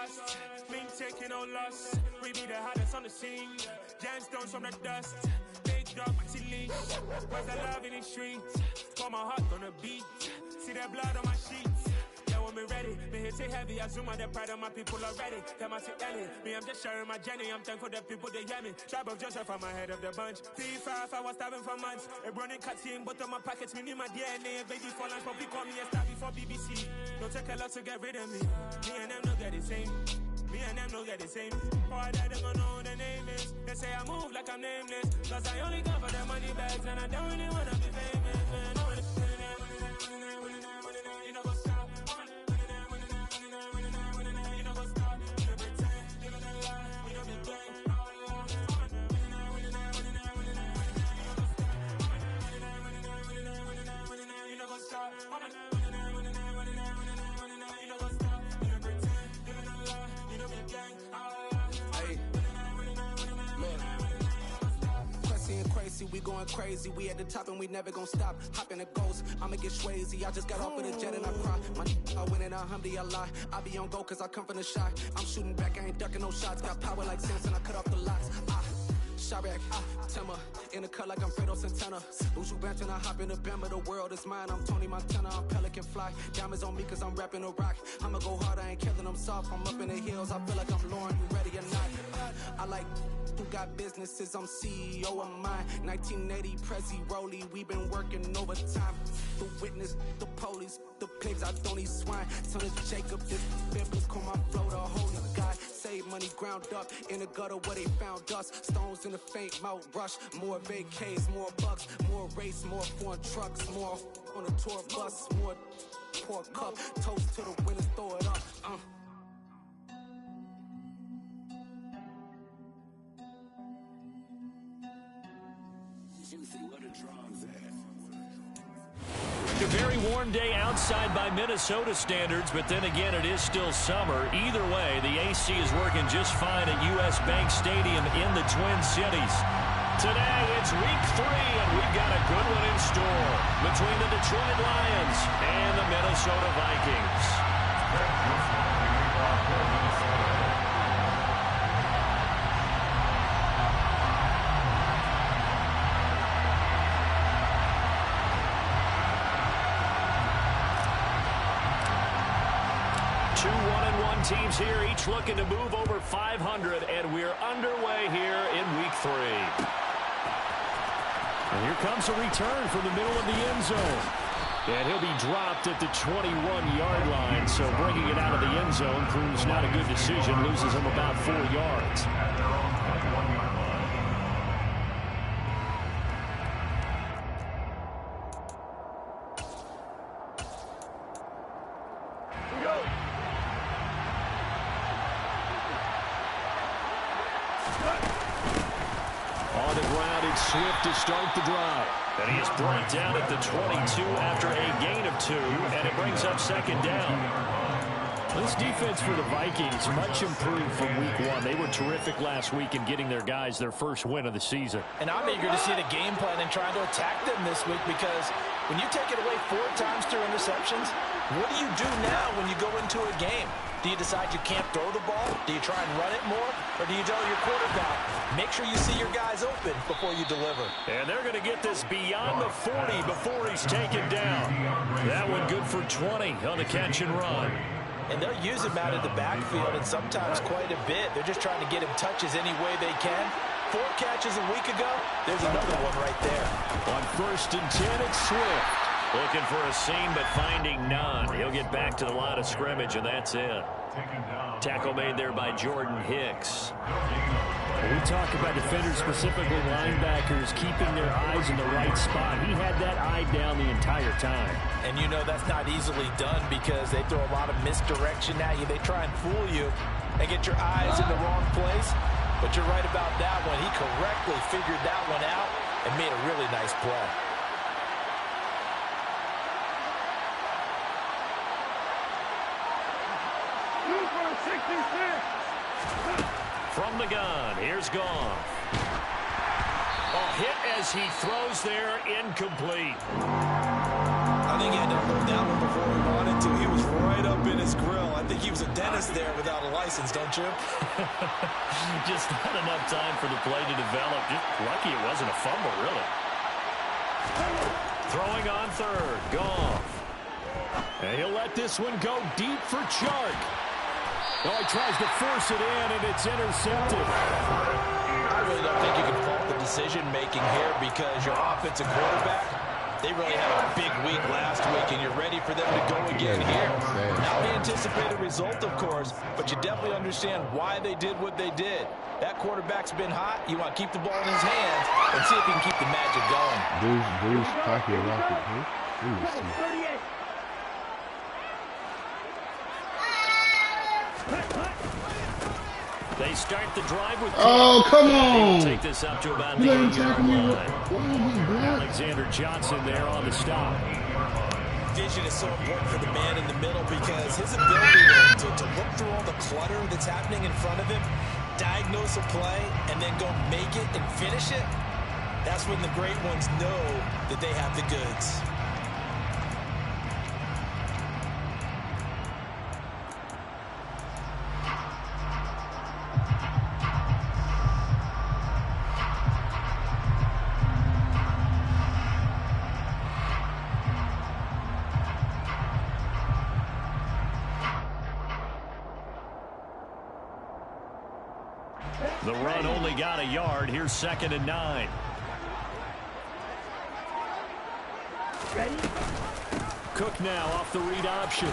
trust. Been taking no loss. We be the hottest on the scene. Gemstones from the dust. Big dog, pretty leash. Where's the love in the streets? Pour my heart on the beat. See that blood on my sheets. Yeah, when me ready, me hit it heavy. I zoom on the pride of my people already. Them I see Ellie. Me, I'm just sharing my journey. I'm thankful the people they hear me. Tribe of Joseph, I'm ahead of the bunch. 3-5, I was starving for months. A running cut team, but on my pockets, me need my DNA. Baby for lunch, but we call me a star before BBC. Don't take a lot to get rid of me. Me and them don't get the same. Me and them don't get the same. Boy, that them don't know who the name is. They say I move like I'm nameless. Cause I only come for the money bags. And I don't really wanna be famous, man. You know what's up? You know what's up? You know pretend. You know that lie. You know the game. You know what's up? We going crazy, we at the top and we never gonna stop. Hop in a ghost, I'ma get swayzy. I just got off of the jet and I cry. I win in a Humvee, I lie. I be on go cause I come from the shot. I'm shooting back, I ain't ducking no shots. Got power like Samson, I cut off the locks. Shabak, Timmer, in the cut like I'm Fredo Santana. Uju Banton, I hop in the Bama, the world is mine. I'm Tony Montana, I'm Pelican Fly. Diamonds on me cause I'm rapping a rock. I'ma go hard, I ain't killing them soft. I'm up in the hills, I feel like I'm Lauren, you ready or not? I like who got businesses, I'm CEO of mine. 1980 Prezi Rolly, we been working overtime. The witness, the police, the pigs, I don't eat swine. Son of Jacob, this Biblical, call my flow the holy God. Save money ground up in the gutter where they found us. Stones in the faint mouth rush. More vacays, more bucks, more race, more foreign trucks, more on a tour bus, more pour cup. Toast to the winners, throw it up. A very warm day outside by Minnesota standards, but then again, it is still summer. Either way, the AC is working just fine at U.S. Bank Stadium in the Twin Cities. Today, it's week 3, and we've got a good one in store between the Detroit Lions and the Minnesota Vikings. 2 1-1 teams here, each looking to move over 500, and we're underway here in week 3. And here comes a return from the middle of the end zone. And he'll be dropped at the 21-yard line, so bringing it out of the end zone proves not a good decision, loses him about 4 yards. Swift to start the drive. And he is brought down at the 22 after a gain of 2, and it brings up second down. This defense for the Vikings, much improved from week 1. They were terrific last week in getting their guys their first win of the season. And I'm eager to see the game plan and trying to attack them this week, because when you take it away 4 times through interceptions, what do you do now when you go into a game? Do you decide you can't throw the ball? Do you try and run it more? Or do you tell your quarterback, make sure you see your guys open before you deliver? And they're going to get this beyond the 40 before he's taken down. That one good for 20 on the catch and run. And they'll use him out of the backfield, and sometimes quite a bit. They're just trying to get him touches any way they can. 4 catches a week ago, there's another one right there. On 1st and 10, it's Swift. Looking for a seam, but finding none. He'll get back to the line of scrimmage, and that's it. Tackle made there by Jordan Hicks. We talk about defenders, specifically linebackers, keeping their eyes in the right spot. He had that eye down the entire time. And you know that's not easily done, because they throw a lot of misdirection at you. They try and fool you and get your eyes in the wrong place. But you're right about that one. He correctly figured that one out and made a really nice play. From the gun, here's Goff. A hit as he throws there, incomplete. I think he had to hold that one before he wanted to. He was right up in his grill. I think he was a dentist there without a license, don't you? Just not enough time for the play to develop. Just lucky it wasn't a fumble, really. Throwing on third. Goff. And he'll let this one go deep for Chark. Oh, he tries to force it in, and it's intercepted. I really don't think you can fault the decision-making here because your offensive quarterback, they really had a big week last week, and you're ready for them to go again here. Not the anticipated result, of course, but you definitely understand why they did what they did. That quarterback's been hot. You want to keep the ball in his hands and see if he can keep the magic going. Bruce Pocket Rocket, huh? They start the drive with... Oh, come on! Take this up to about the 8-yard line. Alexander Johnson there on the stop. Vision is so important for the man in the middle because his ability to look through all the clutter that's happening in front of him, diagnose a play, and then go make it and finish it, that's when the great ones know that they have the goods. The run only got a yard. Here's 2nd and 9. Cook now off the read option.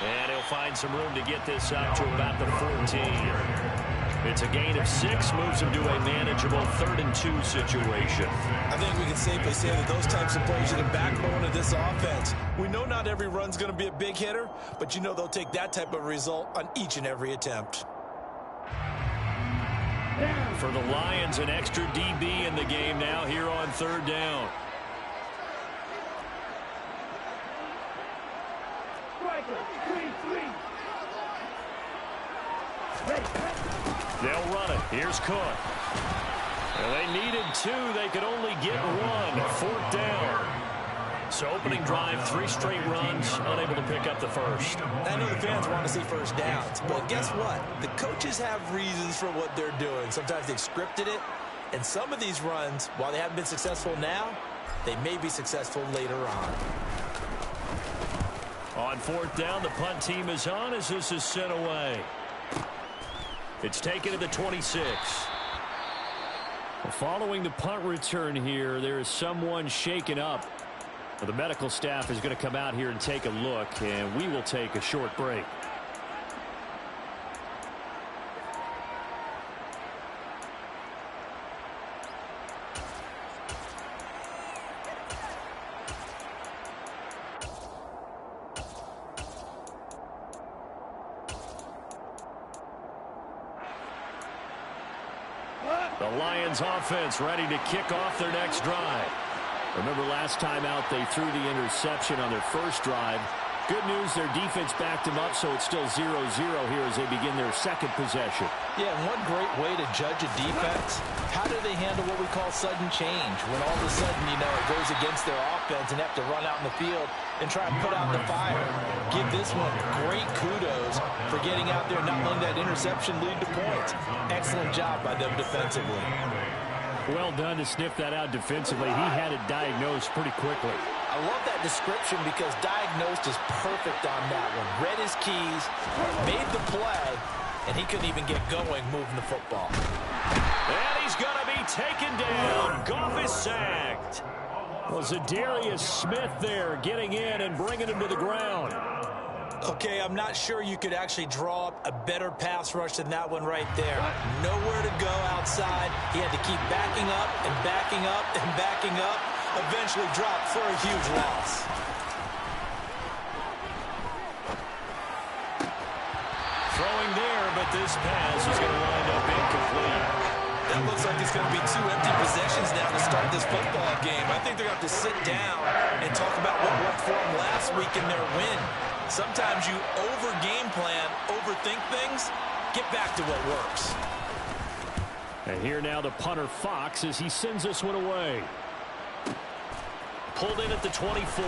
And he'll find some room to get this up to about the 14. It's a gain of 6, moves him to a manageable 3rd and 2 situation. I think we can safely say that those types of plays are the backbone of this offense. We know not every run's going to be a big hitter, but you know they'll take that type of result on each and every attempt. For the Lions, an extra DB in the game now here on 3rd down. They'll run it. Here's Cook. Well, they needed 2. They could only get 1. 4th down. So opening drive, 3 straight runs, unable to pick up the first. I know the fans want to see first downs, but guess what? The coaches have reasons for what they're doing. Sometimes they've scripted it, and some of these runs, while they haven't been successful now, they may be successful later on. On 4th down, the punt team is on as this is sent away. It's taken to the 26. Well, following the punt return here, there is someone shaken up. The medical staff is going to come out here and take a look, and we will take a short break. The Lions offense ready to kick off their next drive. Remember last time out they threw the interception on their first drive. Good news, their defense backed them up, so it's still 0-0 here as they begin their second possession. Yeah, and one great way to judge a defense, how do they handle what we call sudden change? When all of a sudden, you know, it goes against their offense and have to run out in the field and try and put out the fire. Give this one great kudos for getting out there and not letting that interception lead to points. Excellent job by them defensively. Well done to sniff that out defensively. He had it diagnosed pretty quickly. I love that description because diagnosed is perfect on that one. Read his keys, made the play, and he couldn't even get going moving the football. And he's going to be taken down. Goff is sacked. Well, Zadarius Smith there getting in and bringing him to the ground. Okay, I'm not sure you could actually draw up a better pass rush than that one right there. Nowhere to go outside. He had to keep backing up and backing up and backing up. Eventually dropped for a huge loss. Throwing there, but this pass is going to wind up incomplete. That looks like it's going to be 2 empty possessions now to start this football game. I think they're going to have to sit down and talk about what worked for them last week in their win. Sometimes you over-game plan, overthink things, get back to what works. And here now the punter Fox as he sends this one away. pulled in at the 24.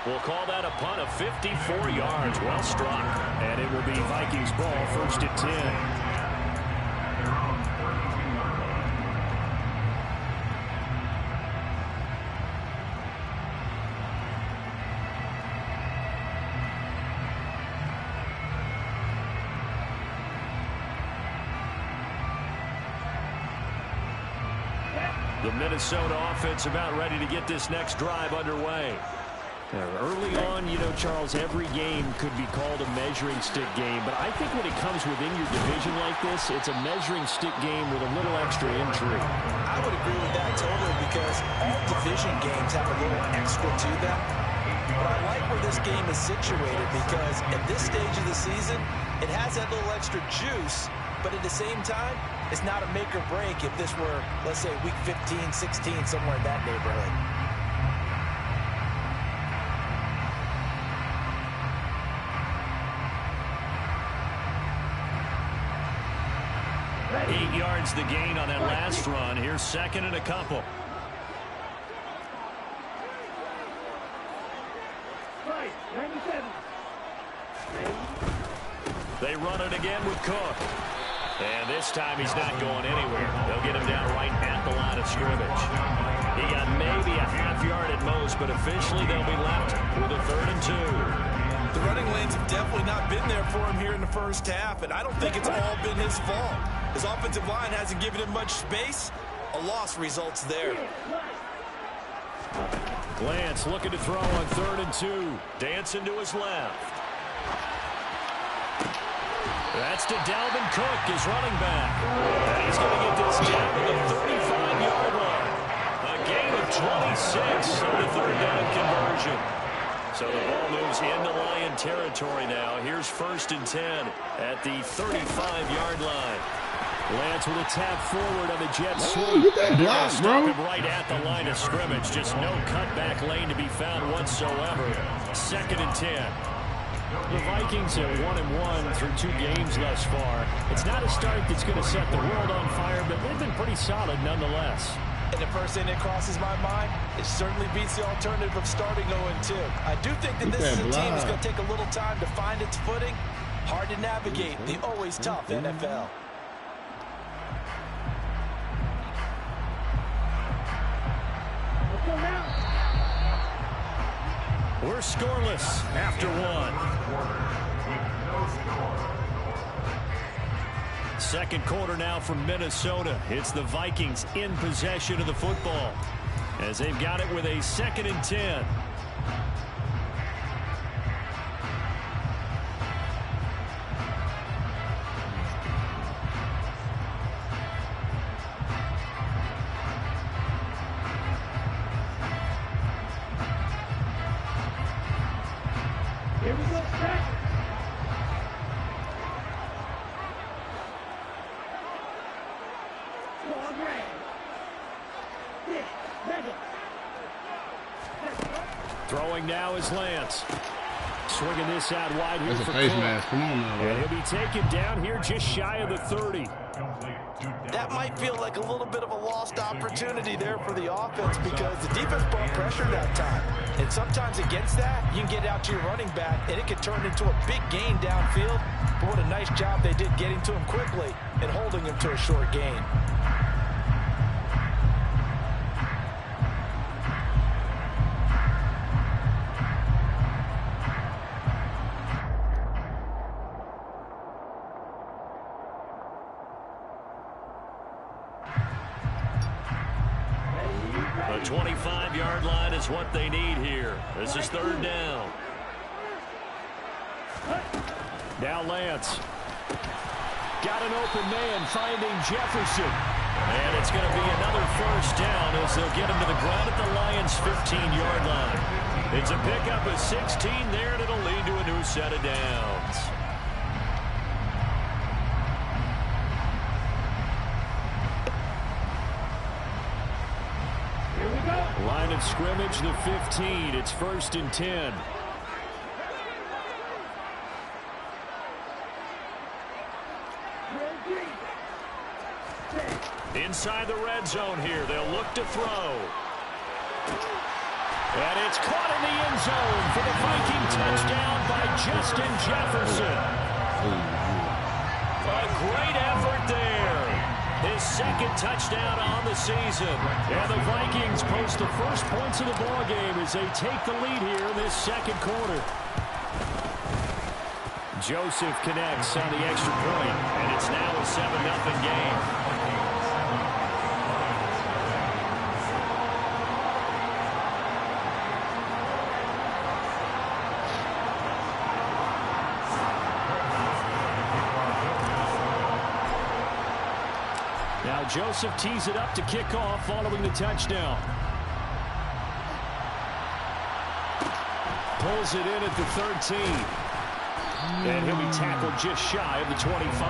We'll call that a punt of 54 yards. Well struck. And it will be Vikings ball, first and 10. The Minnesota offense about ready to get this next drive underway. Early on, you know, Charles, every game could be called a measuring stick game. But I think when it comes within your division like this, it's a measuring stick game with a little extra intrigue. I would agree with that totally because all division games have a little extra to them. But I like where this game is situated because at this stage of the season, it has that little extra juice. But at the same time, it's not a make or break if this were, let's say, week 15, 16, somewhere in that neighborhood. Eight yards the gain on that last run. Here's second and a couple. They run it again with Cook. And this time he's not going anywhere. They'll get him down right at the line of scrimmage. He got maybe a half yard at most, but officially they'll be left with a 3rd and 2. The running lanes have definitely not been there for him here in the first half, and I don't think it's all been his fault. His offensive line hasn't given him much space. A loss results there. Lance looking to throw on 3rd and 2. Dancing to his left. That's to Dalvin Cook, his running back. And he's going to get this down to the 35-yard line. A gain of 26 on the 3rd down conversion. So the ball moves into Lion territory now. Here's 1st and 10 at the 35-yard line. Lance with a tap forward on the jet sweep. Oh, get that block, bro. Right at the line of scrimmage. Just no cutback lane to be found whatsoever. 2nd and 10. The Vikings are 1-1 through 2 games thus far. It's not a start that's going to set the world on fire, but they've been pretty solid nonetheless. And the first thing that crosses my mind, it certainly beats the alternative of starting 0-2. I do think that this is a team that's going to take a little time to find its footing. Hard to navigate the always tough NFL. We're scoreless after 1. Second quarter now from Minnesota. It's the Vikings in possession of the football as they've got it with a 2nd and 10. Here we go. Throwing now is Lance. Swinging this out wide here That's for a face Cook. mask. Come on now, And bro. he'll be taken down here just shy of the 30. That might feel like a little bit of a lost opportunity there for the offense because the defense brought pressure that time. And sometimes against that, you can get out to your running back, and it can turn into a big gain downfield. But what a nice job they did getting to him quickly and holding him to a short gain. The 25-yard line is what they need here. This is 3rd down. Now Lance. Got an open man finding Jefferson. And it's going to be another 1st down as they'll get him to the ground at the Lions' 15-yard line. It's a pickup of 16 there, and it'll lead to a new set of downs. Line of scrimmage, the 15. It's 1st and 10. Inside the red zone here, they'll look to throw. And it's caught in the end zone for the Viking touchdown by Justin Jefferson. A great effort there. His second touchdown on the season. And the Vikings post the first points of the ballgame as they take the lead here in this second quarter. Joseph connects on the extra point, and it's now a 7-0 game. Now Joseph tees it up to kick off following the touchdown. Pulls it in at the 13. And he'll be tackled just shy of the 25.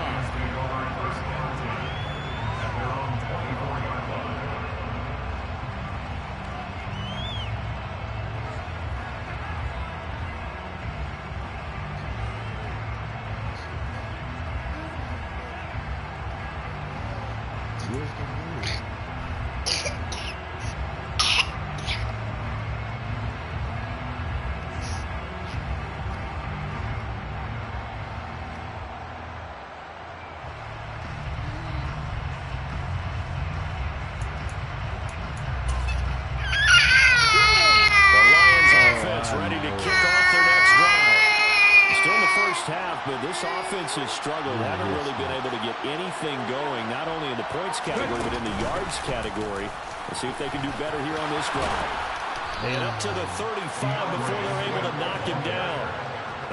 But this offense has struggled. Haven't really been able to get anything going, not only in the points category, but in the yards category. Let's see if they can do better here on this drive. And up to the 35 before they're able to knock him down.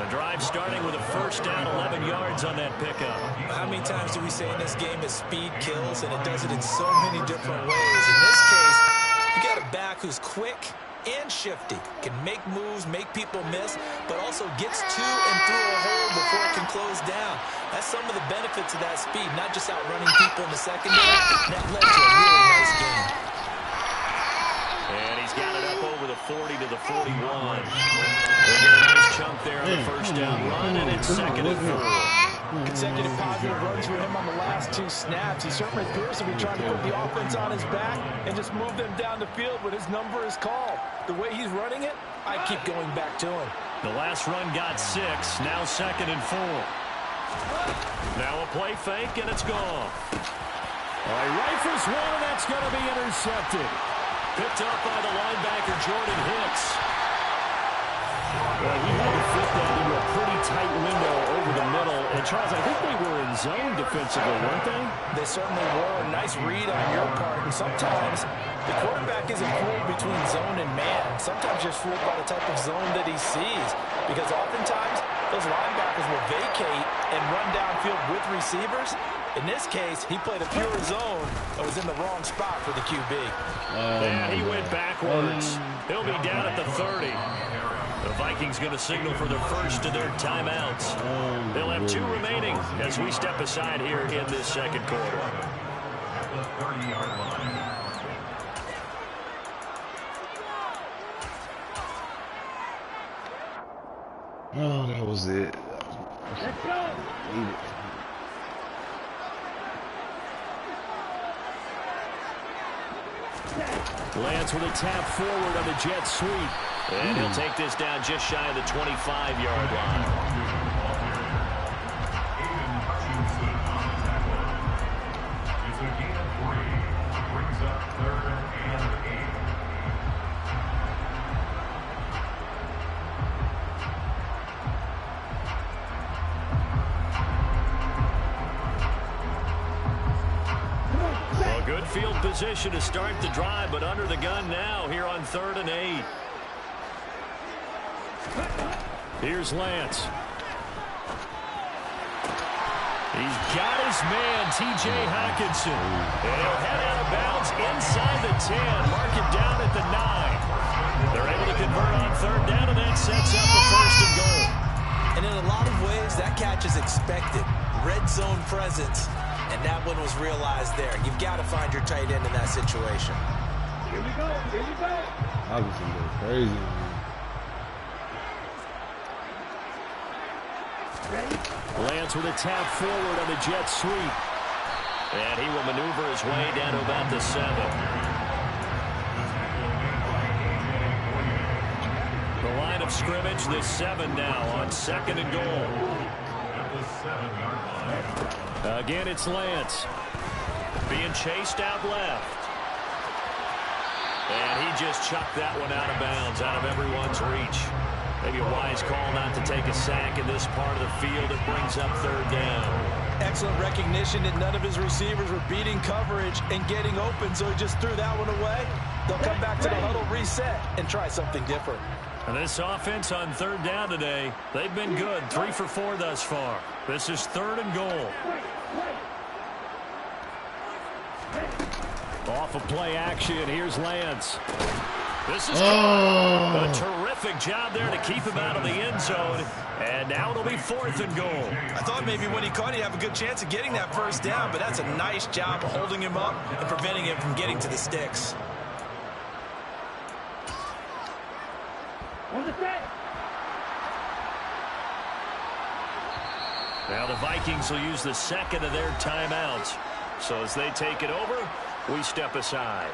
The drive starting with a first down, 11 yards on that pickup. How many times do we say in this game that speed kills, and it does it in so many different ways? In this case, you got a back who's quick and shifty, can make moves, make people miss, but also gets to and through a hole before it can close down. That's some of the benefits of that speed, not just outrunning people in the secondary. That led to a really nice game. And he's got it up over the 40 to the 41. They get a nice chunk there on the first down run, and it's 2nd and 4. Consecutive positive runs for him on the last 2 snaps. He certainly appears to be trying to put the offense on his back and just move them down the field when his number is called. The way he's running it, I keep going back to him. The last run got 6, now 2nd and 4. Now a play fake, and it's gone. He rifles one, and that's going to be intercepted. Picked up by the linebacker, Jordan Hicks. Well, he had to fit that into a pretty tight window over the middle. And, Charles, I think they were in zone defensively, weren't they? They certainly were. A nice read on your part. And sometimes the quarterback isn't fooled between zone and man. Sometimes you're fooled by the type of zone that he sees. Because oftentimes those linebackers will vacate and run downfield with receivers. In this case, he played a pure zone and was in the wrong spot for the QB. And he went backwards. He'll be down at the 30. The Vikings going to signal for the first of their timeouts. They'll have 2 remaining as we step aside here in this second quarter. Oh, that was it. Let's go. Lance with a tap forward on the jet sweep. And he'll take this down just shy of the 25-yard line. Good field position to start the drive, but under the gun now here on 3rd and 8. Here's Lance. He's got his man, T.J. Hockenson. And he'll head out of bounds inside the 10. Mark it down at the 9. They're able to convert on 3rd down, and that sets up the 1st and goal. And in a lot of ways, that catch is expected. Red zone presence. And that one was realized there. You've got to find your tight end in that situation. Here we go. Here we go. I was going to go crazy, man. Lance with a tap forward on the jet sweep. And he will maneuver his way down to about the 7. The line of scrimmage, the 7 now on 2nd and goal. Again, it's Lance. Being chased out left. And he just chucked that one out of bounds, out of everyone's reach. Maybe a wise call not to take a sack in this part of the field. It brings up 3rd down. Excellent recognition that none of his receivers were beating coverage and getting open, so he just threw that one away. They'll come back to the huddle, reset, and try something different. And this offense on 3rd down today, they've been good. 3 for 4 thus far. This is 3rd and goal. Off of play action, here's Lance. This is a terrific job there to keep him out of the end zone. And now it'll be 4th and goal. I thought maybe when he caught, he'd have a good chance of getting that 1st down, but that's a nice job of holding him up and preventing him from getting to the sticks. Now the Vikings will use the 2nd of their timeouts. So as they take it over, we step aside.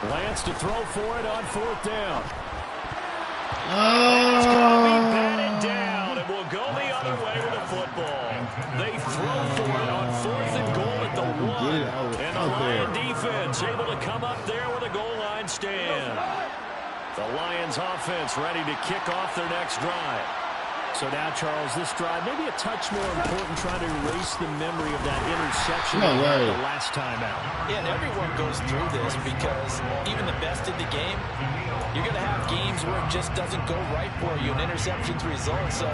Lance to throw for it on 4th down. It's going to be batted down, and we'll go the other way with the football. They throw for it on 4th and goal at the 1. And the Lion defense able to come up there with a goal line stand. The Lions offense ready to kick off their next drive. So now, Charles, this drive maybe a touch more important, trying to erase the memory of that interception the last time out. Yeah, and everyone goes through this because even the best in the game, you're going to have games where it just doesn't go right for you, and interceptions result. So,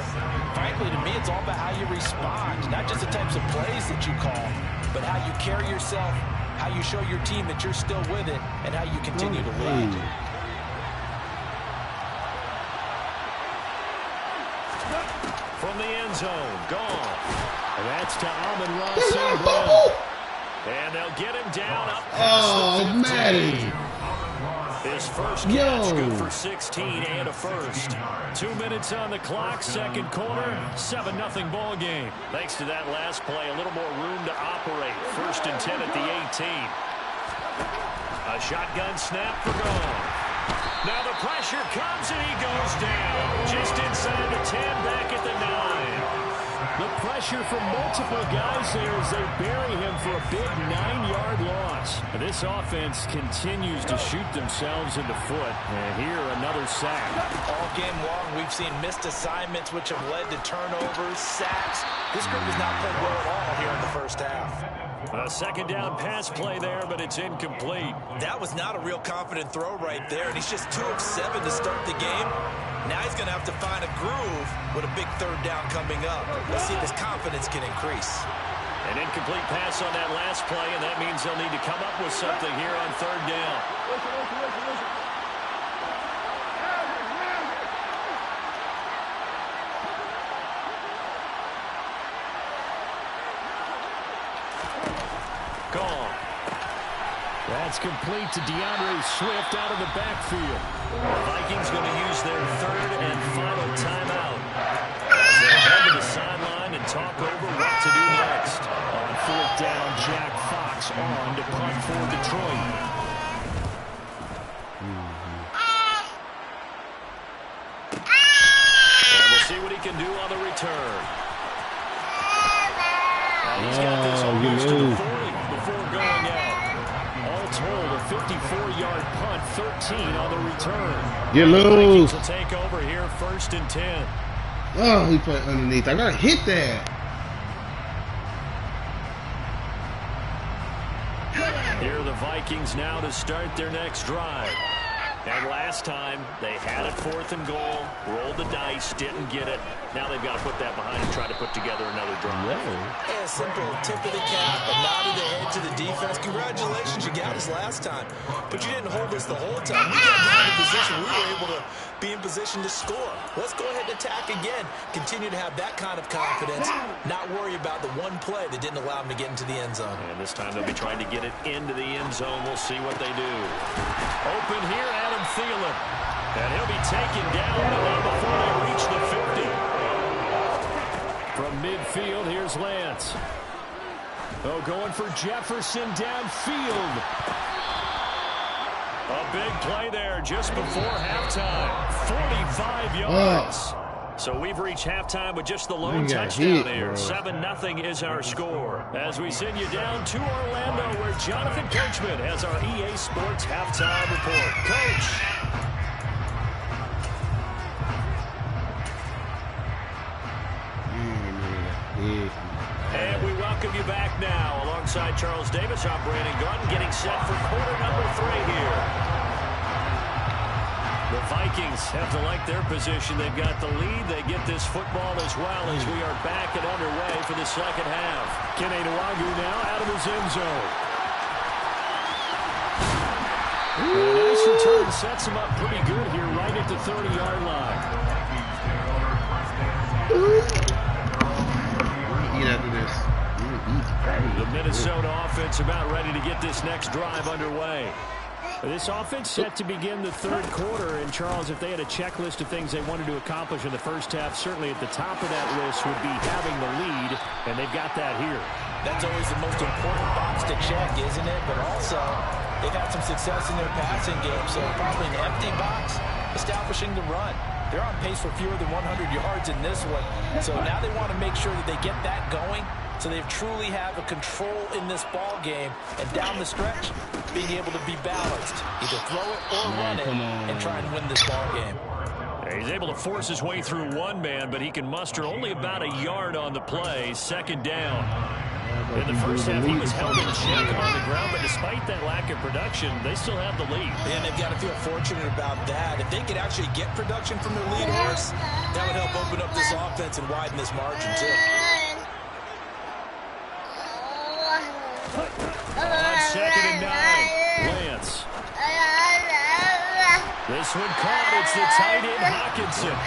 frankly, to me, it's all about how you respond, not just the types of plays that you call, but how you carry yourself, how you show your team that you're still with it, and how you continue to lead. From the end zone, gone. And that's to Amon-Ra St. Brown. And they'll get him down up past the 15. Matty. His first catch, good for 16 and a first. 2 minutes on the clock, 2nd quarter, 7-0 ball game. Thanks to that last play, a little more room to operate. 1st and 10 at the 18. A shotgun snap for gone. Now the pressure comes and he goes down. Just inside the 10, back at the 9. The pressure from multiple guys there as they bury him for a big 9-yard loss. This offense continues to shoot themselves in the foot. And here, another sack. All game long, we've seen missed assignments which have led to turnovers, sacks. This group has not played well at all here in the first half. A 2nd down pass play there, but it's incomplete. That was not a real confident throw right there, and he's just 2 of 7 to start the game. Now he's going to have to find a groove with a big 3rd down coming up. Let's see if his confidence can increase. An incomplete pass on that last play, and that means they'll need to come up with something here on 3rd down. Gone. That's complete to DeAndre Swift out of the backfield. The Vikings going to use their 3rd and final timeout as they head to the sideline and talk over what to do next. On 4th down, Jack Fox on to punt for Detroit. And we'll see what he can do on the return. He's got this almost to the 40 before going out. All told, a 54-yard punt, 13 on the return. Get loose. Will take over here, 1st and 10. Oh, he put underneath. I gotta hit that. Here are the Vikings now to start their next drive. And last time, they had it 4th and goal, rolled the dice, didn't get it. Now they've got to put that behind and try to put together another drive. Yeah, simple tip of the cap, a nod of the head to the defense. Congratulations, you got us last time. But you didn't hold us the whole time. We got down in position. We were able to be in position to score. Let's go ahead and attack again. Continue to have that kind of confidence. Not worry about the one play that didn't allow them to get into the end zone. And this time they'll be trying to get it into the end zone. We'll see what they do. Open here, Adam Thielen. And he'll be taken down, but not before they reach the 50. From midfield, here's Lance. Oh, going for Jefferson downfield. A big play there just before halftime. 45 yards. So we've reached halftime with just the lone touchdown here. 7-0 is our score. As we send you down to Orlando, where Jonathan Coachman has our EA Sports halftime report. Coach. And we welcome you back now. Alongside Charles Davis, I'm Brandon Gunn, getting set for quarter number 3 here. The Vikings have to like their position. They've got the lead. They get this football as well as we are back and underway for the second half. Kene Nwangwu now out of his end zone. And a nice return sets him up pretty good here right at the 30-yard line. After this. The Minnesota offense about ready to get this next drive underway. This offense set to begin the 3rd quarter. And, Charles, if they had a checklist of things they wanted to accomplish in the first half, certainly at the top of that list would be having the lead, and they've got that here. That's always the most important box to check, isn't it? But also, they've had some success in their passing game, so probably an empty box, establishing the run. They're on pace for fewer than 100 yards in this one. So now they want to make sure that they get that going so they truly have a control in this ball game. And down the stretch, being able to be balanced. Either throw it or run it and try and win this ball game. He's able to force his way through one man, but he can muster only about a yard on the play. 2nd down. In the first half, he was held in check on the ground, but despite that lack of production, they still have the lead. And they've got to feel fortunate about that. If they could actually get production from their lead horse, that would help open up this offense and widen this margin, too. On 2nd and 9, Lance. This one caught. It's the tight end, Hawkinson.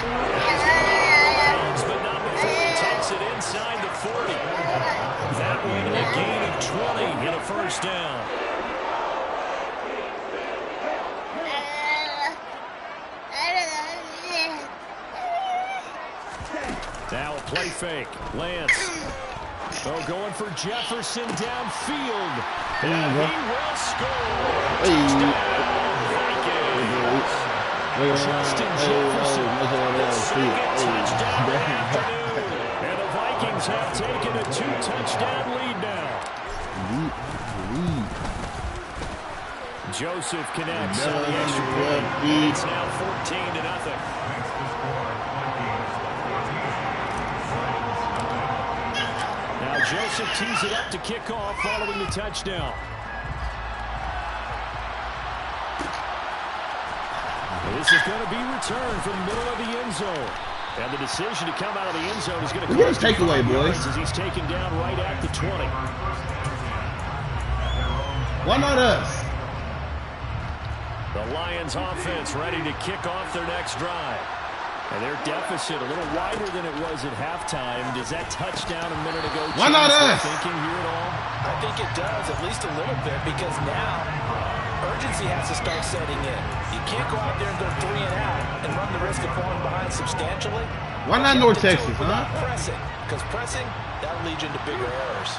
But not before he takes it inside the 40. That one a gain of 20 and a 1st down. Now a play fake. Lance. Oh, going for Jefferson downfield. And he will score. Touchdown, Vikings. Justin Jefferson. Second touchdown of the afternoon. And the Vikings have taken a 2-touchdown lead now. Joseph connects on the extra point. It's now 14-0. Now Joseph tees it up to kick off following the touchdown. This is going to be returned from the middle of the end zone. And the decision to come out of the end zone is going to cause takeaway, boys. As he's taken down right at the 20. Why not us? The Lions offense ready to kick off their next drive. And their deficit a little wider than it was at halftime. Does that touchdown a minute ago Why not us? Thinking here at all? I think it does, at least a little bit, because now urgency has to start setting in. You can't go out there and go 3 and out and run the risk of falling behind substantially. Why not North Texas, huh? Pressing, because pressing, that'll lead you into bigger errors.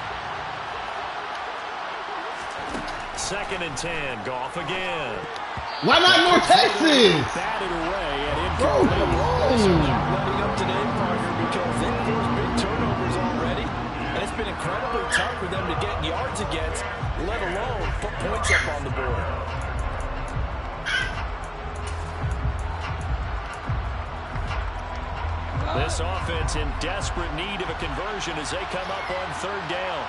2nd and 10, Goff again. Why not North Texas? Batted away and Bro, incomplete. come on. Letting up today, partner, because they've forced big turnovers already, and it's been incredibly tough for them to get yards against, let alone put points up on the board. This offense in desperate need of a conversion as they come up on 3rd down.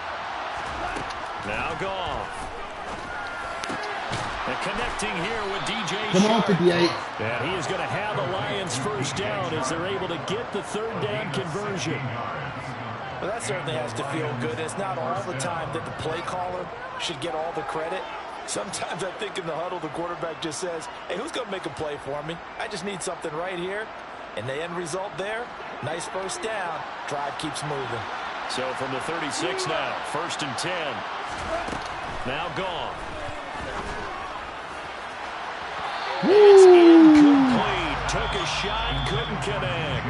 Now Goff. connecting here with DJ Come on, Sharp. 58. Yeah, he is going to have the Lions first down as they're able to get the third down conversion. Well, that certainly has to feel good. It's not all the time that the play caller should get all the credit. Sometimes I think in the huddle, the quarterback just says, hey, who's going to make a play for me? I just need something right here. And the end result there, nice first down. Drive keeps moving. So from the 36 now, 1st and 10. Now gone. It's incomplete. Took a shot, couldn't connect.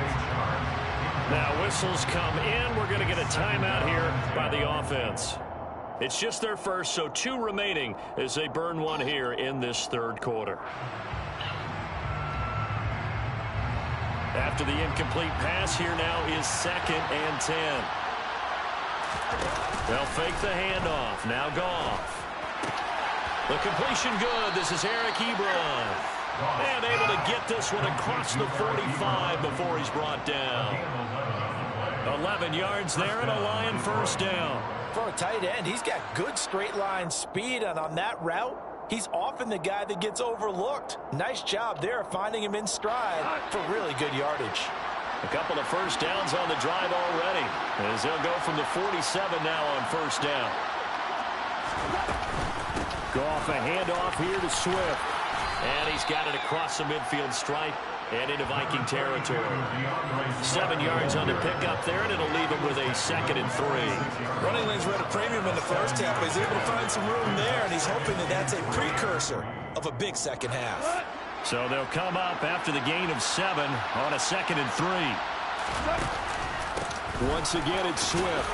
Now whistles come in. We're going to get a timeout here by the offense. It's just their first, so 2 remaining as they burn one here in this third quarter. After the incomplete pass, here now is 2nd and 10. They'll fake the handoff. Now Goff. The completion good. This is Eric Ebron. And able to get this one across the 45 before he's brought down. 11 yards there and a Lion first down. For a tight end, he's got good straight line speed, and on that route, he's often the guy that gets overlooked. Nice job there finding him in stride for really good yardage. A couple of first downs on the drive already, as they'll go from the 47 now on first down. Goff, a handoff here to Swift. And he's got it across the midfield stripe and into Viking territory. 7 yards on the pickup there, and it'll leave him with a 2nd and 3. Running lanes were at a premium in the first half, but he's able to find some room there, and he's hoping that that's a precursor of a big second half. So they'll come up after the gain of 7 on a 2nd and 3. Once again, it's Swift.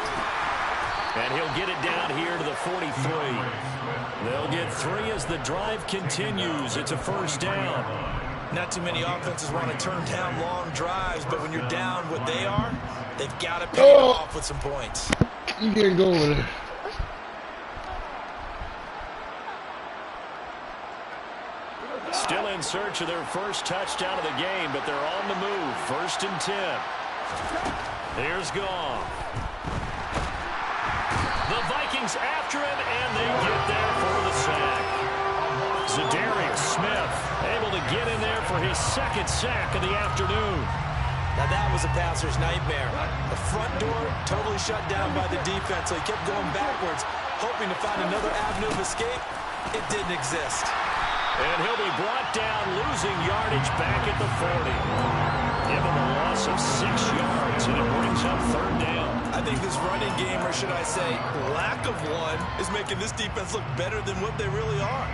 And he'll get it down here to the 43. They'll get 3 as the drive continues. It's a first down. Not too many offenses want to turn down long drives, but when you're down what they are, they've got to pay it off with some points. You can't go over there. Still in search of their first touchdown of the game, but they're on the move. 1st and 10. Here's Goff. The Vikings after him, and they get there for the sack. Zadarius Smith able to get in there for his 2nd sack of the afternoon. Now that was a passer's nightmare. The front door totally shut down by the defense, so he kept going backwards, hoping to find another avenue of escape. It didn't exist. And he'll be brought down, losing yardage back at the 40. Give him a loss of 6 yards, and it brings up 3rd down. I think this running game, or should I say lack of one, is making this defense look better than what they really are.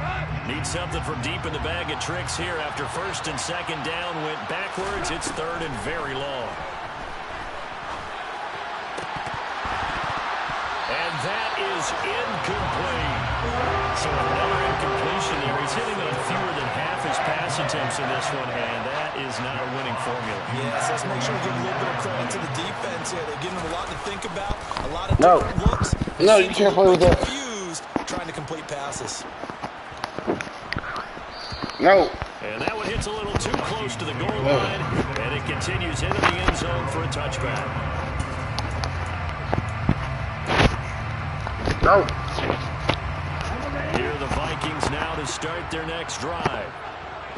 Need something from deep in the bag of tricks here. After 1st and 2nd down went backwards, it's 3rd and very long. And that is incomplete. So another incompletion there. He's hitting on fewer than half his pass attempts in this one, and that is not a winning formula. Yes, let's make sure we give a little bit of credit to the defense here. They're giving him a lot to think about, a lot of different looks. No, you can't play with that. Confused, trying to complete passes. No. And that one hits a little too close to the goal line, and it continues into the end zone for a touchback. No. Here are the Vikings now to start their next drive.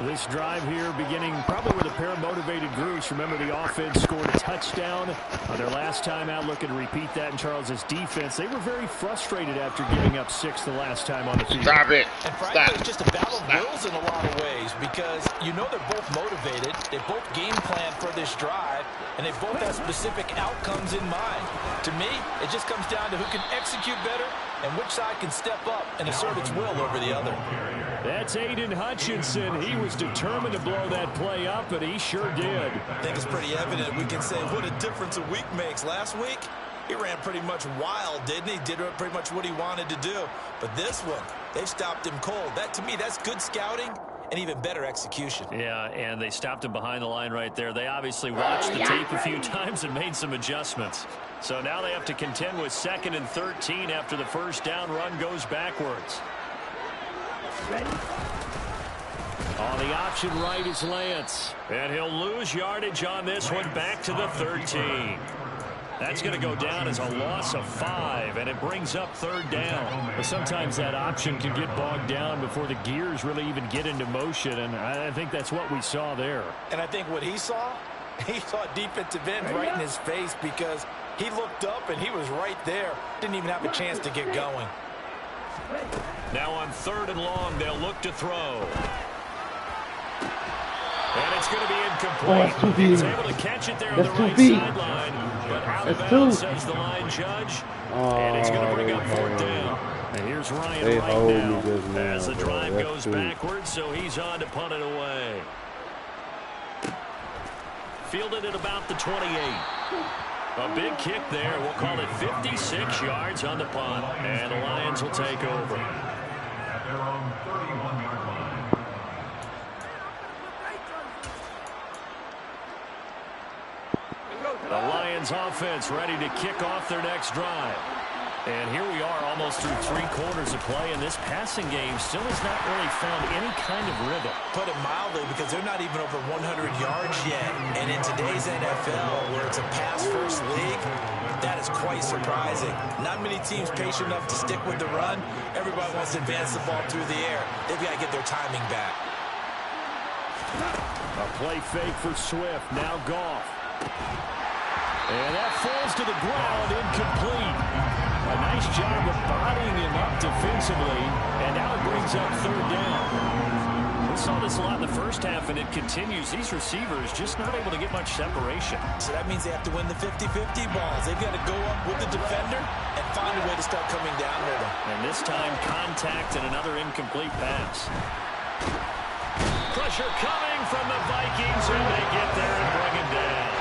This drive here beginning probably with a pair of motivated groups. Remember, the offense scored a touchdown on their last time out, looking to repeat that in Charles's defense. They were very frustrated after giving up 6 the last time on the field. Stop it. And frankly, it's just a battle of wills in a lot of ways, because you know they're both motivated, they both game plan for this drive, and they both have specific outcomes in mind. To me, it just comes down to who can execute better and which side can step up and assert its will over the other. That's Aiden Hutchinson. He was determined to blow that play up, and he sure did. I think it's pretty evident. We can say what a difference a week makes. Last week, he ran pretty much wild, didn't he? Did pretty much what he wanted to do. But this one, they've stopped him cold. That, to me, that's good scouting and even better execution. Yeah, and they stopped him behind the line right there. They obviously watched the tape a few times and made some adjustments. So now they have to contend with 2nd and 13 after the first down run goes backwards. On the option right is Lance. And he'll lose yardage on this one back to the 13. That's going to go down as a loss of 5, and it brings up 3rd down. But sometimes that option can get bogged down before the gears really even get into motion, and I think that's what we saw there. And I think what he saw a defensive end right in his face because he looked up and he was right there. Didn't even have a chance to get going. Now on 3rd and long, they'll look to throw. And it's going to be incomplete. He's able to catch it there on the right sideline. But out of bounds, says the line judge. And it's going to bring up 4th down. And here's Ryan right now as the drive goes backwards, so he's on to punt it away. Fielded at about the 28. A big kick there. We'll call it 56 yards on the punt. And the Lions will take over. At their own 31-yard line. The Lions offense ready to kick off their next drive. And here we are almost through 3 quarters of play, and this passing game still has not really found any kind of rhythm. Put it mildly, because they're not even over 100 yards yet. And in today's NFL, where it's a pass-first league, that is quite surprising. Not many teams patient enough to stick with the run. Everybody wants to advance the ball through the air. They've got to get their timing back. A play fake for Swift. Now Goff. And that falls to the ground, incomplete. A nice job of bodying him up defensively, and now it brings up 3rd down. We saw this a lot in the first half, and it continues. These receivers just not able to get much separation. So that means they have to win the 50-50 balls. They've got to go up with the defender and find a way to start coming down with him. And this time, contact and another incomplete pass. Pressure coming from the Vikings, and they get there and bring him down.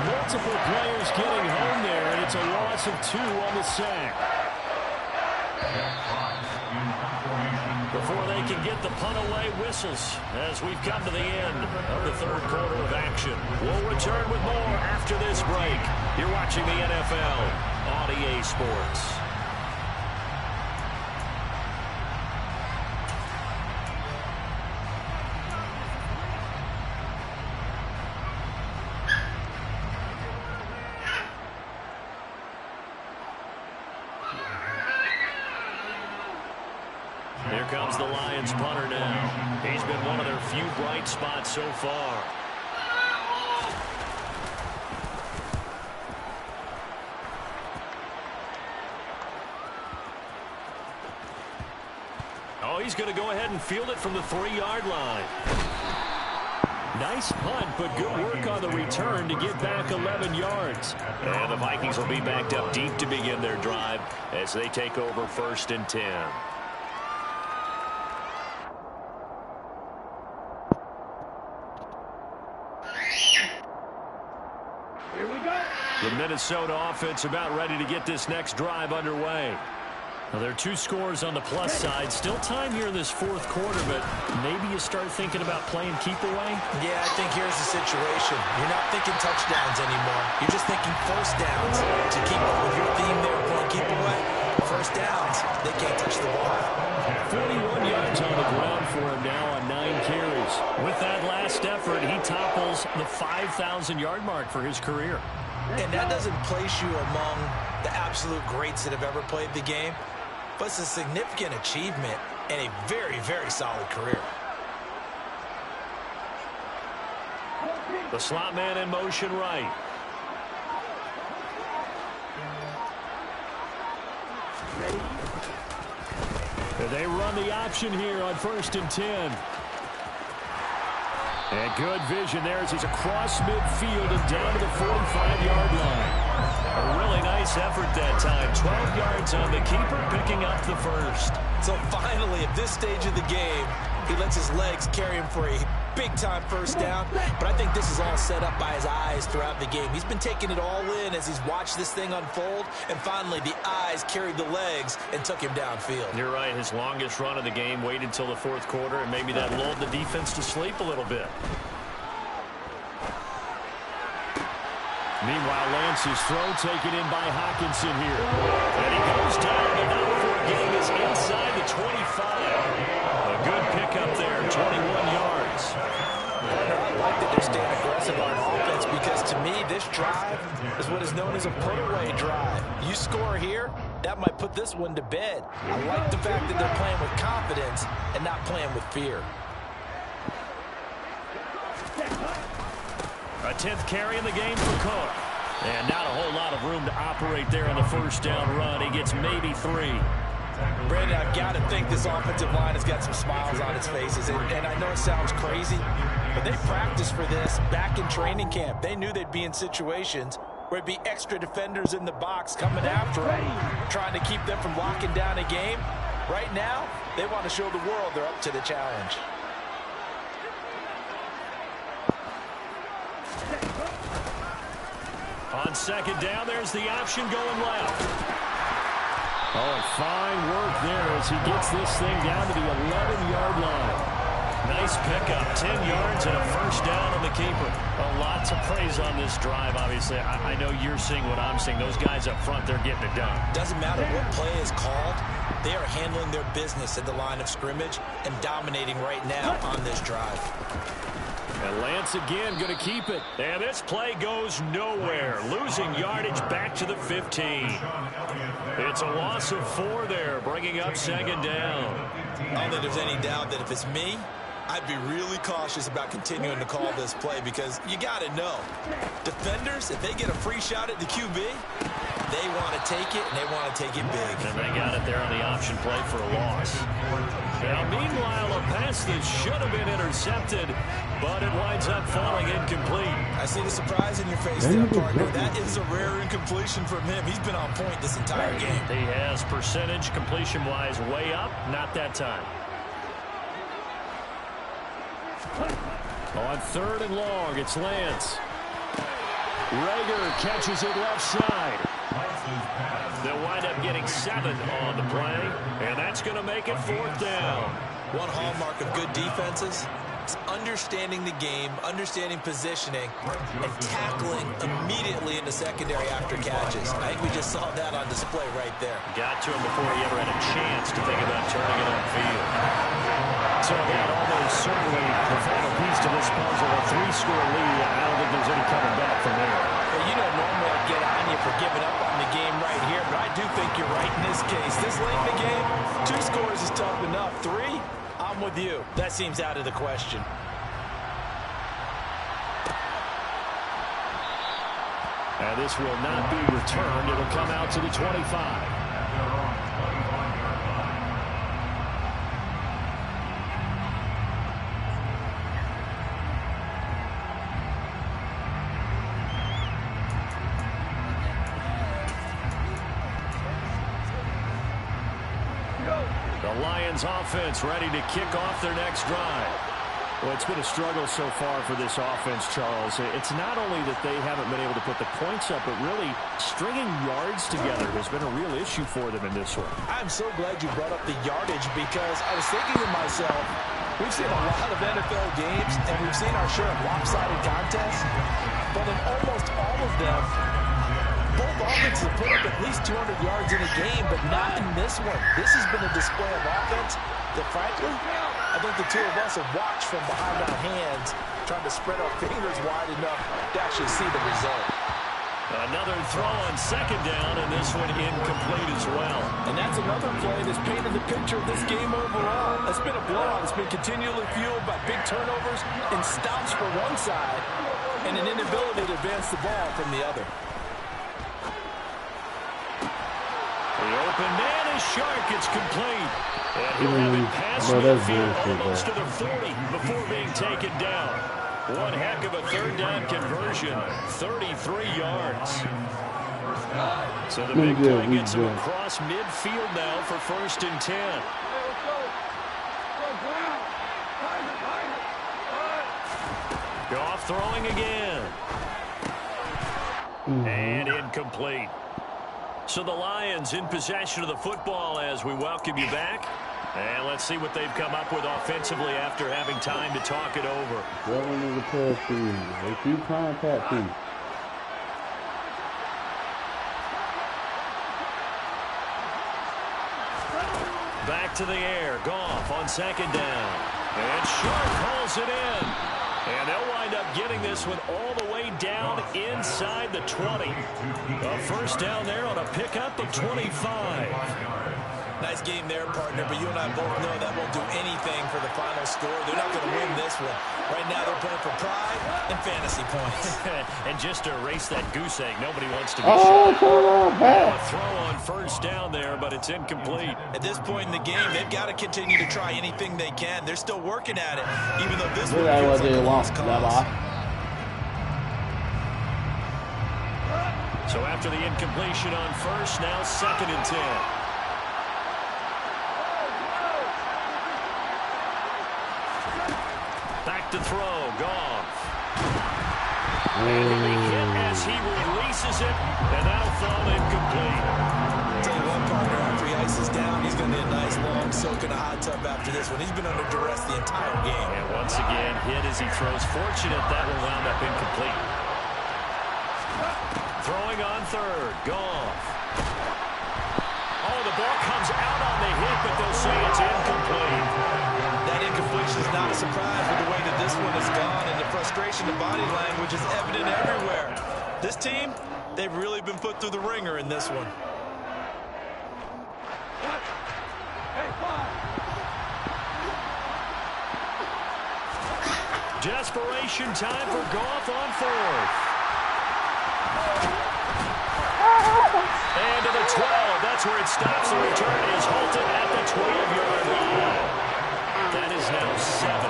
Multiple players getting home there, and it's a loss of 2 on the sack. Before they can get the punt away, whistles as we've come to the end of the 3rd quarter of action. We'll return with more after this break. You're watching the NFL on EA Sports. Here comes the Lions punter now. He's been one of their few bright spots so far. Oh, he's going to go ahead and field it from the 3-yard line. Nice punt, but good work on the return to get back 11 yards. And the Vikings will be backed up deep to begin their drive as they take over 1st and 10. The Minnesota offense about ready to get this next drive underway. Well, there are 2 scores on the plus side. Still time here in this 4th quarter, but maybe you start thinking about playing keep away? Yeah, I think here's the situation. You're not thinking touchdowns anymore. You're just thinking 1st downs. To keep up with your theme there, playing keep away, 1st downs, they can't touch the ball. 41 yards on the ground for him now on 9 carries. With that last effort, he topples the 5,000-yard mark for his career. And that doesn't place you among the absolute greats that have ever played the game, but it's a significant achievement and a very, very solid career. The slot man in motion right. They run the option here on 1st and 10. And good vision there as he's across midfield and down to the 45-yard line. A really nice effort that time. 12 yards on the keeper, picking up the 1st. So finally, at this stage of the game, he lets his legs carry him for a big-time 1st down. But I think this is all set up by his eyes throughout the game. He's been taking it all in as he's watched this thing unfold. And finally, the eyes carried the legs and took him downfield. You're right. His longest run of the game waited till the 4th quarter, and maybe that lulled the defense to sleep a little bit. Meanwhile, Lance's throw taken in by Hawkinson here. And he goes down, but not before getting his inside the 25. A good pickup there, 21 yards. I like that they're staying aggressive on offense because to me, this drive is what is known as a put-away drive. You score here, that might put this one to bed. I like the fact that they're playing with confidence and not playing with fear. A 10th carry in the game for Cook. And not a whole lot of room to operate there on the first down run. He gets maybe 3. Brandon, I've got to think this offensive line has got some smiles on its faces. And I know it sounds crazy, but they practiced for this back in training camp. They knew they'd be in situations where it'd be extra defenders in the box coming after them, trying to keep them from locking down a game. Right now, they want to show the world they're up to the challenge. On second down, there's the option going left. Oh, fine work there as he gets this thing down to the 11-yard line. Nice pickup, 10 yards and a first down on the keeper. Lots of praise on this drive, obviously. I know you're seeing what I'm seeing. Those guys up front, they're getting it done. Doesn't matter what play is called. They are handling their business at the line of scrimmage and dominating right now on this drive. And Lance again going to keep it. And this play goes nowhere. Losing yardage back to the 15. It's a loss of 4 there, bringing up second down. I don't think there's any doubt that if it's me, I'd be really cautious about continuing to call this play because you got to know, defenders, if they get a free shot at the QB, they want to take it, and they want to take it big. And they got it there on the option play for a loss. Now, meanwhile, a pass that should have been intercepted, but it winds up falling incomplete. I see the surprise in your face there, partner. That is a rare incompletion from him. He's been on point this entire game. He has percentage completion-wise way up, not that time. On third and long, it's Lance. Rager catches it left side. They'll wind up getting 7 on the play, and that's going to make it 4th down. One hallmark of good defenses is understanding the game, understanding positioning, and tackling immediately in the secondary after catches. I think we just saw that on display right there. Got to him before he ever had a chance to think about turning it upfield. So that almost certainly the final piece to this puzzle, a 3-score lead. I don't think there's any coming back from there. Well, you know, normally I'd get on you for giving up on the game right here, but I do think you're right in this case. This late in the game, 2 scores is tough enough. 3, I'm with you. That seems out of the question. And this will not be returned. It'll come out to the 25. The Lions offense ready to kick off their next drive. Well, it's been a struggle so far for this offense, Charles. It's not only that they haven't been able to put the points up, but really stringing yards together has been a real issue for them in this one. I'm so glad you brought up the yardage because I was thinking to myself, we've seen a lot of NFL games and we've seen our share of lopsided contests, but in almost all of them, both offenses have put up at least 200 yards in a game, but not in this one. This has been a display of offense that, frankly, I think the two of us have watched from behind our hands, trying to spread our fingers wide enough to actually see the result. Another throw on second down, and this one incomplete as well. And that's another play that's painted the picture of this game overall. It's been a blowout. It's been continually fueled by big turnovers and stops for one side and an inability to advance the ball from the other. The open man is Shark. It's complete. And he'll have it past midfield almost to the 40 before being taken down. One heck of a third down conversion. 33 yards. So the big play gets him across midfield now for 1st and 10. Goff throwing again. And incomplete. So the Lions in possession of the football as we welcome you back. And let's see what they've come up with offensively after having time to talk it over. Back to the air. Goff on second down. And Sharp hauls it in. And they'll wind up getting this one all the way down inside the 20. A first down there on a pickup of 25. Nice game there, partner, but you and I both know that won't do anything for the final score. They're not going to win this one. Right now they're playing for pride and fantasy points. And just to erase that goose egg, nobody wants to be shot. A throw on first down there, but it's incomplete. At this point in the game, they've got to continue to try anything they can. They're still working at it, even though this one feels like a lost cause. So after the incompletion on first, now 2nd and 10. Back to throw, Goff. And he'll be hit as he releases it, and that'll fall incomplete. Tell you what, partner, after he ices down, he's going to need a nice long soak in a hot tub after this one. He's been under duress the entire game. And once again, hit as he throws. Fortunate that will wound up incomplete. Throwing on 3rd, Goff. Oh, the ball comes out on the hit, but they'll say it's incomplete. That incompletion is not a surprise with the way that this one has gone, and the frustration of body language is evident everywhere. This team, they've really been put through the ringer in this one. Desperation time for Goff on 4th. And to the 12. That's where it stops. The return is halted at the 12-yard line. That is now 7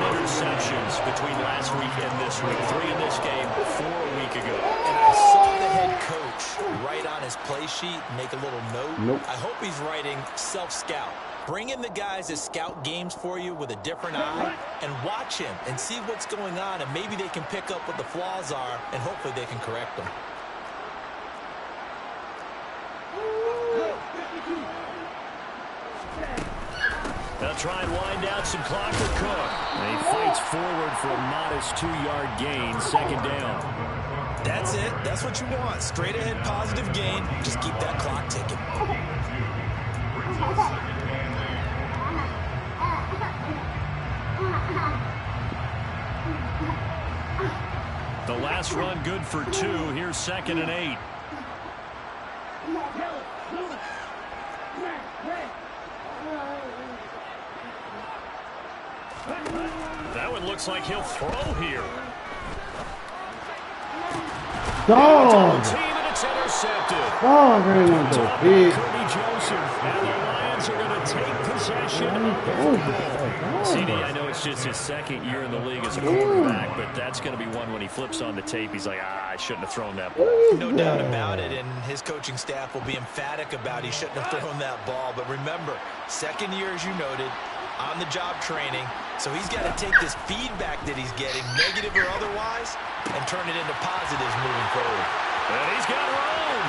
interceptions between last week and this week. 3 in this game, 4 a week ago. And I saw the head coach write on his play sheet, make a little note. I hope he's writing self-scout. Bring in the guys that scout games for you with a different eye and watch him and see what's going on, and maybe they can pick up what the flaws are, and hopefully they can correct them. They'll try and wind out some clock for Cook. And he fights forward for a modest 2-yard gain, 2nd down. That's it. That's what you want. Straight ahead positive gain. Just keep that clock ticking. The last run good for 2. Here's 2nd and 8. That one looks like he'll throw here. Dog! Team, and it's intercepted. Oh, very much. Kirby Joseph, and the Lions are going to take possession of the football. CD, I know it's just his 2nd year in the league as a quarterback, but that's going to be one when he flips on the tape. He's like, I shouldn't have thrown that ball. No doubt about it, and his coaching staff will be emphatic about he shouldn't have thrown that ball. But remember, 2nd year, as you noted, on-the-job training, so he's got to take this feedback that he's getting, negative or otherwise, and turn it into positives moving forward. And he's got room.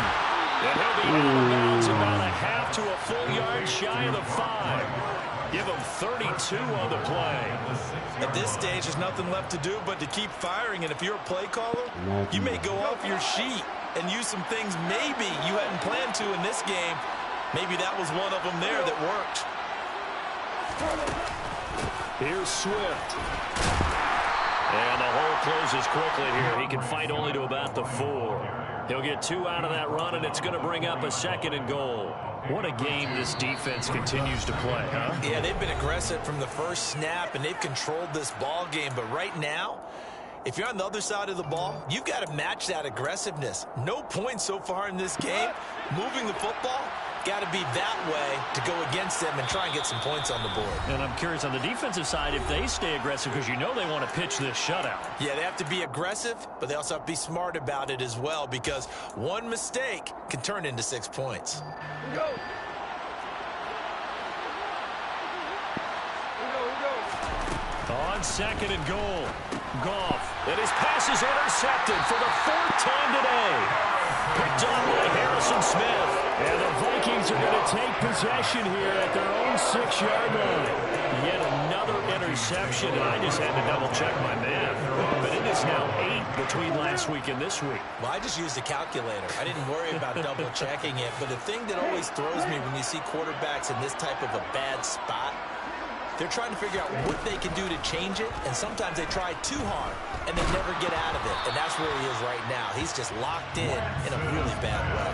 And he'll be out of bounds about a half to a full yard shy of the 5. Give him 32 on the play. At this stage, there's nothing left to do but to keep firing, and if you're a play caller, you may go off your sheet and use some things maybe you hadn't planned to in this game. Maybe that was one of them there that worked. Here's Swift. And the hole closes quickly here. He can fight only to about the 4. He'll get 2 out of that run, and it's going to bring up a 2nd and goal. What a game this defense continues to play, huh? Yeah, they've been aggressive from the first snap, and they've controlled this ball game. But right now, if you're on the other side of the ball, you've got to match that aggressiveness. No points so far in this game. Moving the football, got to be that way to go against them and try and get some points on the board. And I'm curious on the defensive side if they stay aggressive, because you know they want to pitch this shutout. Yeah, they have to be aggressive, but they also have to be smart about it as well, because one mistake can turn into 6 points. Go. On 2nd and goal, Goff. And his pass is intercepted for the 4th time today. Picked up by Harrison Smith. And the Vikings are going to take possession here at their own 6-yard line. Yet another interception, and I just had to double-check my math. But it is now 8 between last week and this week. Well, I just used a calculator. I didn't worry about double-checking it. But the thing that always throws me when you see quarterbacks in this type of a bad spot, They're trying to figure out what they can do to change it, and sometimes they try too hard, and they never get out of it. And that's where he is right now. He's just locked in a really bad way.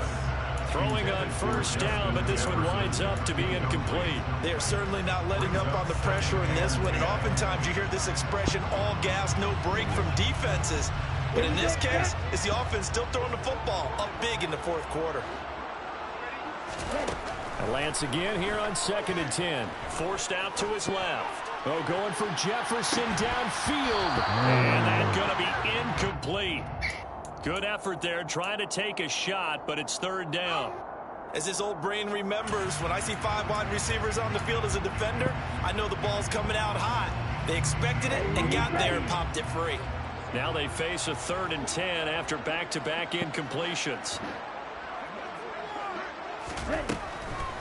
Throwing on first down, but this one winds up to be incomplete. They are certainly not letting up on the pressure in this one, and oftentimes you hear this expression, all gas, no break from defenses. But in this case, it's the offense still throwing the football up big in the fourth quarter. Lance again here on 2nd and 10. Forced out to his left. Oh, going for Jefferson downfield. And that's going to be incomplete. Good effort there, trying to take a shot, but it's 3rd down. As his old brain remembers, when I see 5 wide receivers on the field as a defender, I know the ball's coming out hot. They expected it and got there and popped it free. Now they face a 3rd and 10 after back-to-back incompletions.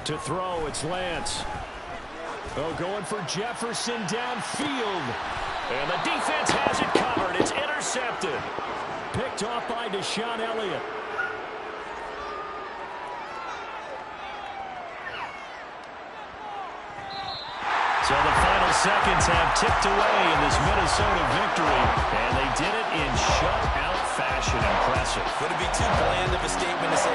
To throw, it's Lance. Oh, going for Jefferson downfield. And the defense has it covered. It's intercepted. Picked off by Deshaun Elliott. So the final seconds have ticked away in this Minnesota victory, and they did it in shutout fashion. Impressive. Would it be too bland of a statement to say